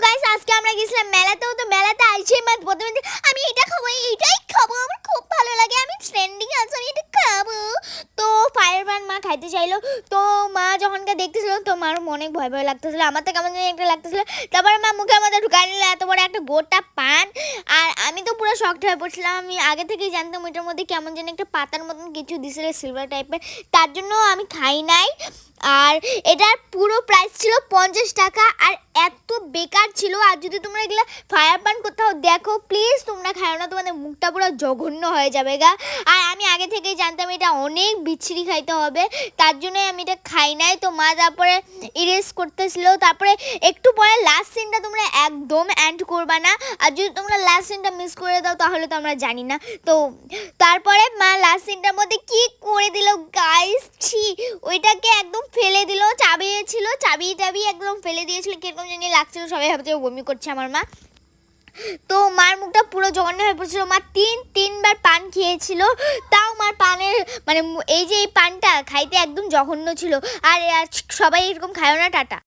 Guys আজকে আমরা গেছিলাম মেলাতেও। তো মেলাতে আইছে মা প্রথমে আমি এটা খাবো, এইটাই খাবো, আমার খুব ভালো লাগে, আমি ট্রেন্ডিং আছে, আমি এটা খাবো। তো ফায়ার পান মা খাইতে চাইলো। তো মা যখনকার দেখতেছিল তো মার অনেক ভয় ভয় লাগতেছিল, আমার তো কেমন জানি একটা লাগতেছিল। তারপরে মা মুখে আমাদের ঢুকাই নিল এত বড় একটা গোটা পান। আর আমি তো পুরো শক্ট হয়ে পড়ছিলাম, আমি আগে থেকেই জানতাম ওইটার মধ্যে কেমন যেন একটা পাতার মতন কিছু দিছিল সিলভার টাইপের, তার জন্য আমি খাই নাই। আর এটার পুরো প্রাইস ছিল 50 টাকা। আর এত বেকার ছিল। আর যদি তোমরা এগুলো ফায়ার পান কোথাও দেখো প্লিজ তোমরা খাও না, তোমাদের মুখটা পুরো জঘন্য হয়ে যাবে গা। আর আমি আগে থেকেই জানতাম এটা অনেক বিচ্ছিরি খাইতে হবে, তার জন্যই আমি এটা খাই নাই। তো মা তারপরে ইরেজ করতেছিল। তারপরে একটু পরে লাস্ট সিনটা তোমরা একদম এন্ড করবা না, আর যদি তোমরা লাস্ট সিনটা মিস করে দাও তাহলে তো আমরা জানি না। তো তারপরে মা লাস্ট সিনটার মধ্যে কি করে দিল গাইস, ছি, ওইটাকে একদম ফেলে দিল। চাবি ছিল, চাবি টাবি একদম ফেলে দিয়েছিল, কিরকম জানি লাগছিল, সবাই ভাবছে বমি করছে আমার মা। তো মার মুখটা পুরো জঘন্য হয়ে পড়ছিল। মা তিনবার পান খেয়েছিল, তাও মার পানের মানে এই যে এই পানটা খাইতে একদম জঘন্য ছিল। আর সবাই এরকম খায়ও না, টাটা।